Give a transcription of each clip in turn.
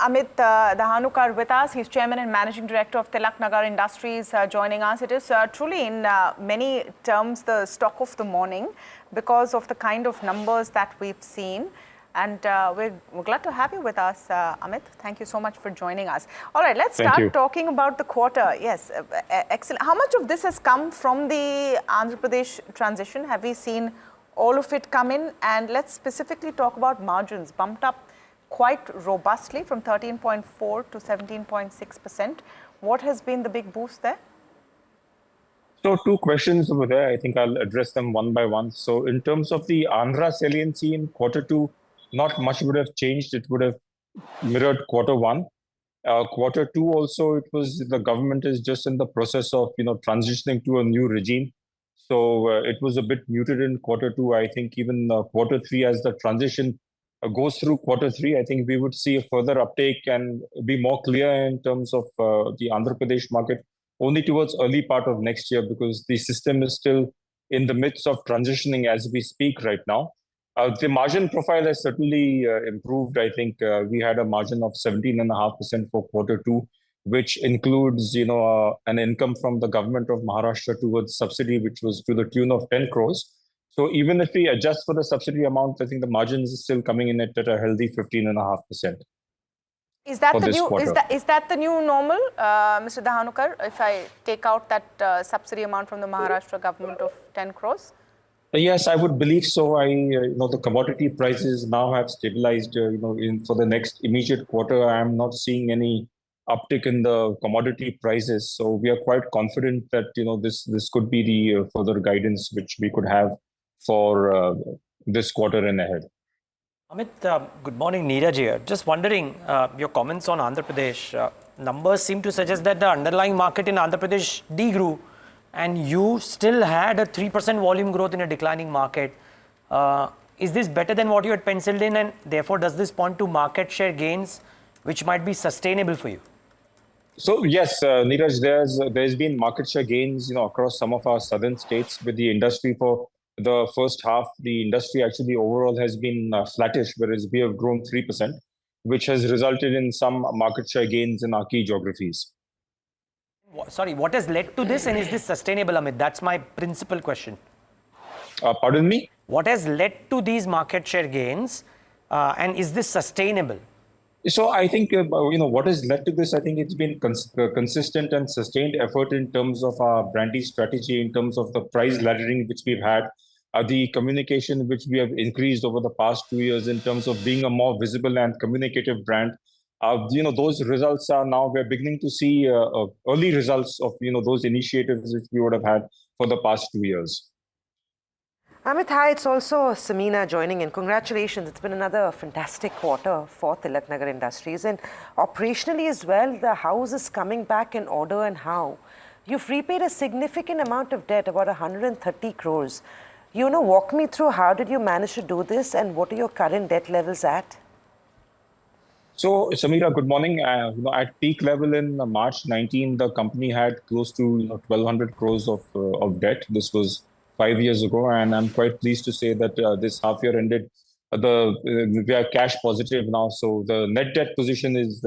Amit Dahanukar with us. He's Chairman and Managing Director of Tilaknagar Industries joining us. It is truly in many terms the stock of the morning because of the kind of numbers that we've seen. And we're glad to have you with us, Amit. Thank you so much for joining us. All right, let's start talking about the quarter. Yes, excellent. How much of this has come from the Andhra Pradesh transition? Have we seen all of it come in? And let's specifically talk about margins, bumped up quite robustly from 13.4 to 17.6%. What has been the big boost there? So two questions over there. I think I'll address them one by one. So in terms of the Andhra saliency in quarter two, not much would have changed. It would have mirrored quarter one. Quarter two also, it was the government is just in the process of transitioning to a new regime. So it was a bit muted in quarter two. I think even quarter three, as the transition goes through quarter three, I think we would see a further uptake and be more clear in terms of the Andhra Pradesh market only towards early part of next year, because the system is still in the midst of transitioning as we speak right now. The margin profile has certainly improved. I think we had a margin of 17.5% for quarter two, which includes an income from the government of Maharashtra towards subsidy, which was to the tune of 10 crores. So even if we adjust for the subsidy amount, I think the margins is still coming in at a healthy 15.5%. Is that the new normal, Mr. Dahanukar? If I take out that subsidy amount from the Maharashtra government of 10 crores? Yes, I would believe so. The commodity prices now have stabilized. For the next immediate quarter, I am not seeing any uptick in the commodity prices. So we are quite confident that this could be the further guidance which we could have for this quarter and ahead. Amit, good morning, Neeraj here. Just wondering, your comments on Andhra Pradesh. Numbers seem to suggest that the underlying market in Andhra Pradesh degrew, and you still had a 3% volume growth in a declining market. Is this better than what you had penciled in, and therefore does this point to market share gains which might be sustainable for you? So yes, Neeraj, there's been market share gains across some of our southern states. With the industry for the first half, the industry actually overall has been flattish, whereas we have grown 3%, which has resulted in some market share gains in our key geographies. Sorry, what has led to this, and is this sustainable, Amit? That's my principal question. Pardon me? What has led to these market share gains, and is this sustainable? So I think, what has led to this, I think it's been consistent and sustained effort in terms of our branding strategy, in terms of the price laddering which we've had, the communication which we have increased over the past 2 years in terms of being a more visible and communicative brand. Those results are now, we're beginning to see early results of, those initiatives which we would have had for the past 2 years. Amit, hi, it's also Samina joining in. Congratulations. It's been another fantastic quarter for Tilaknagar Industries. And operationally as well, the house is coming back in order and how. You've repaid a significant amount of debt, about 130 crores. Walk me through how did you manage to do this, and what are your current debt levels at? So, Samira, good morning. At peak level in March 19, the company had close to 1,200 crores of debt. This was 5 years ago, and I'm quite pleased to say that this half year ended, we are cash positive now. So the net debt position is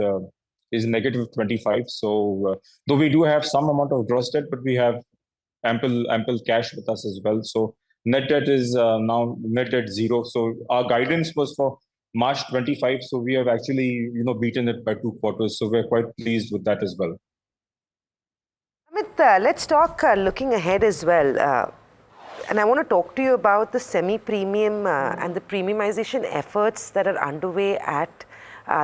negative 25. So though we do have some amount of gross debt, but we have ample cash with us as well. So net debt is now net debt zero. So our guidance was for March 25. So we have actually beaten it by 2 quarters. So we're quite pleased with that as well. Amit, let's talk looking ahead as well. And I want to talk to you about the semi-premium and the premiumization efforts that are underway at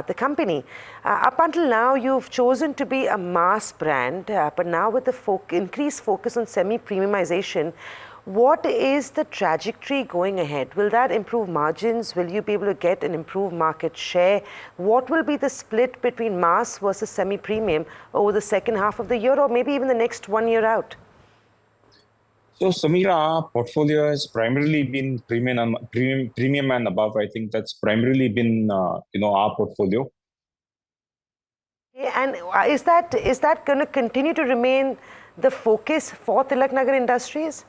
the company. Up until now, you've chosen to be a mass brand, but now with the increased focus on semi-premiumization, what is the trajectory going ahead? Will that improve margins? Will you be able to get an improved market share? What will be the split between mass versus semi-premium over the second half of the year, or maybe even the next 1 year out? So, Samira, our portfolio has primarily been premium and above. I think that's primarily been, our portfolio. And is that going to continue to remain the focus for Tilaknagar Industries?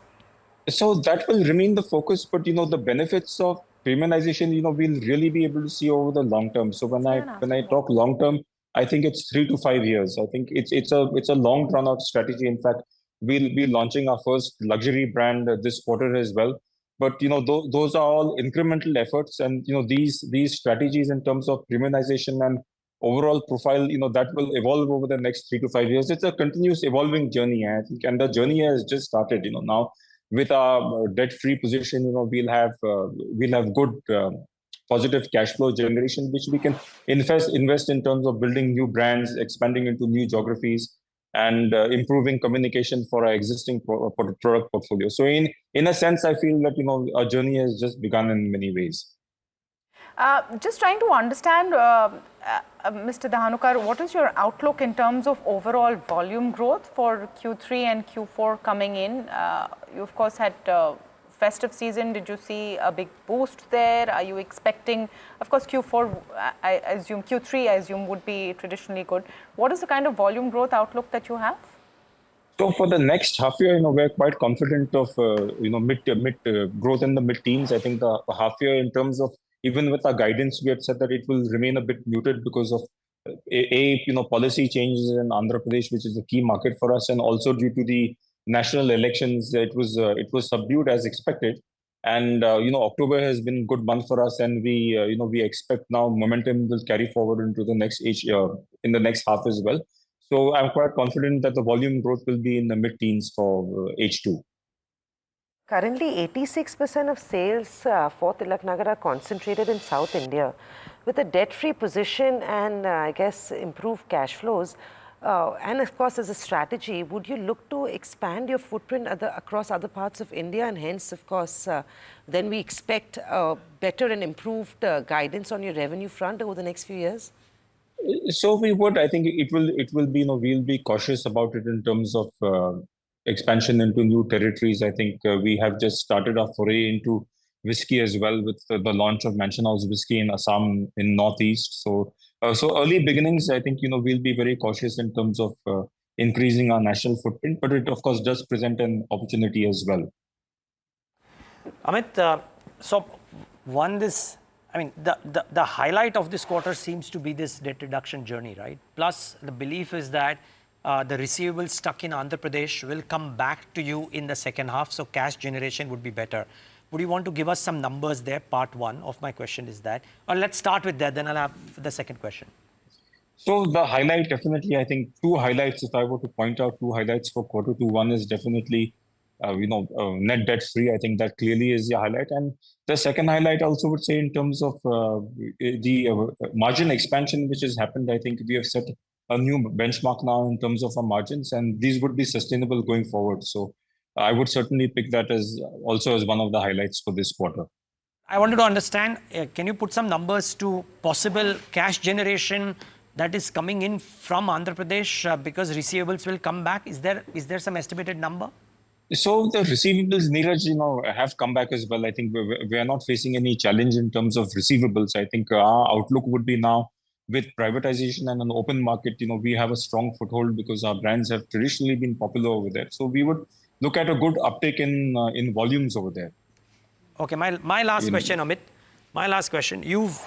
So that will remain the focus, but the benefits of premiumization, we'll really be able to see over the long term. So when I talk long term, I think it's 3 to 5 years. I think it's a long drawn out strategy. In fact, we'll be launching our first luxury brand this quarter as well. But those are all incremental efforts, and these strategies in terms of premiumization and overall profile, that will evolve over the next 3 to 5 years. It's a continuous evolving journey, I think, and the journey has just started. Now with our debt-free position, we'll have good positive cash flow generation, which we can invest in terms of building new brands, expanding into new geographies, and improving communication for our existing product portfolio. So in a sense, I feel that our journey has just begun in many ways. Just trying to understand, Mr. Dahanukar, what is your outlook in terms of overall volume growth for Q3 and Q4 coming in? You of course had festive season. Did you see a big boost there? Are you expecting, of course, Q4, I assume Q3, I assume would be traditionally good. What is the kind of volume growth outlook that you have? So for the next half year, we're quite confident of mid growth in the mid-teens. I think the half year, in terms of, even with our guidance, we had said that it will remain a bit muted because of policy changes in Andhra Pradesh, which is a key market for us, and also due to the national elections, it was subdued as expected. And October has been a good month for us, and we expect now momentum will carry forward into the next in the next half as well. So I'm quite confident that the volume growth will be in the mid-teens for H2. Currently, 86% of sales for Tilaknagar are concentrated in South India. With a debt-free position and I guess improved cash flows, and of course as a strategy, would you look to expand your footprint across other parts of India, and hence, of course, then we expect better and improved guidance on your revenue front over the next few years? So we would. I think it will be, we'll be cautious about it in terms of expansion into new territories. I think we have just started our foray into whiskey as well with the launch of Mansion House Whiskey in Assam in Northeast. So early beginnings. I think we'll be very cautious in terms of increasing our national footprint, but it of course does present an opportunity as well. Amit, the highlight of this quarter seems to be this debt reduction journey, right? Plus, the belief is that the receivables stuck in Andhra Pradesh will come back to you in the second half, so cash generation would be better. Would you want to give us some numbers there? Part one of my question is that. Or let's start with that, then I'll have the second question. So the highlight, definitely, I think two highlights, if I were to point out two highlights for quarter two, one is definitely, net debt free. I think that clearly is the highlight. And the second highlight I also would say in terms of the margin expansion, which has happened. I think we have set a new benchmark now in terms of our margins, and these would be sustainable going forward. So I would certainly pick that as also as one of the highlights for this quarter. I wanted to understand, can you put some numbers to possible cash generation that is coming in from Andhra Pradesh because receivables will come back? Is there some estimated number? So the receivables, Neeraj, have come back as well. I think we are not facing any challenge in terms of receivables. I think our outlook would be now with privatization and an open market, we have a strong foothold because our brands have traditionally been popular over there. So we would look at a good uptake in volumes over there. Okay, my last question, Amit. My last question. You've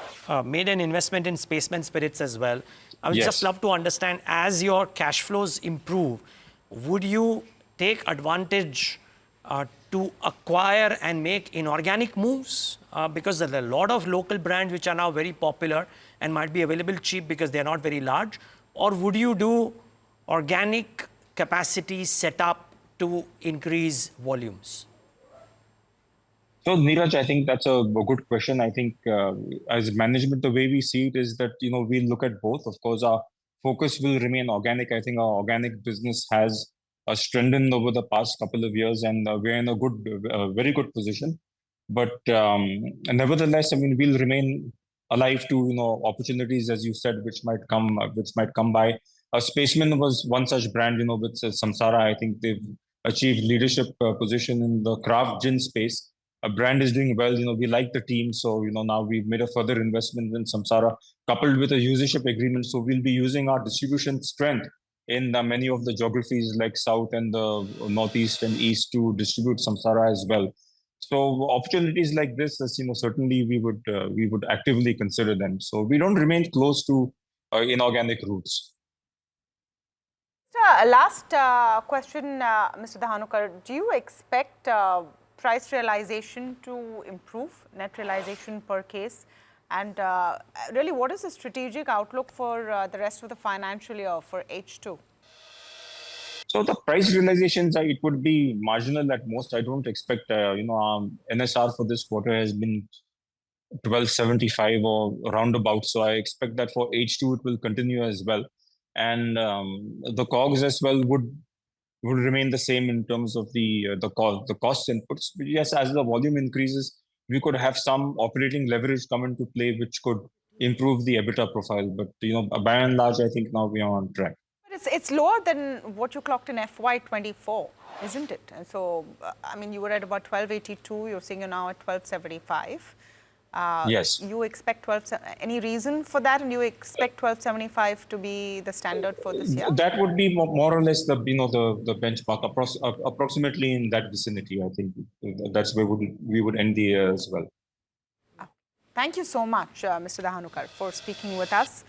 made an investment in Spaceman Spirits as well. I would just love to understand, as your cash flows improve, would you take advantage to acquire and make inorganic moves? Because there are a lot of local brands which are now very popular and might be available cheap because they're not very large. Or would you do organic capacity setup to increase volumes? So Neeraj, I think that's a good question. I think as management, the way we see it is that, we look at both. Of course, our focus will remain organic. I think our organic business has strengthened over the past couple of years, and we're in a very good position. But nevertheless, we'll remain alive to opportunities, as you said, which might come by. Spaceman was one such brand, with Samsara. I think they've achieved leadership position in the craft gin space. A brand is doing well. We like the team, so now we've made a further investment in Samsara, coupled with a usership agreement. So we'll be using our distribution strength in many of the geographies like South and the Northeast and East to distribute Samsara as well. So opportunities like this, as certainly we would actively consider them. So we don't remain close to inorganic routes. Last question, Mr. Dahanukar. Do you expect price realization to improve, net realization per case? And really, what is the strategic outlook for the rest of the financial year for H2? So the price realizations, it would be marginal at most. I don't expect, NSR for this quarter has been 1275 or roundabout. So I expect that for H2 it will continue as well, and the COGS as well would remain the same in terms of the cost inputs. But yes, as the volume increases, we could have some operating leverage come into play, which could improve the EBITDA profile. But by and large, I think now we are on track. But it's lower than what you clocked in FY24, isn't it? And so, I mean, you were at about 1282. You're saying you're now at 1275. Yes. You expect any reason for that, and you expect 1275 to be the standard for this year? That would be more or less the benchmark, approximately in that vicinity. I think that's where we would end the year as well. Thank you so much, Mr. Dahanukar, for speaking with us.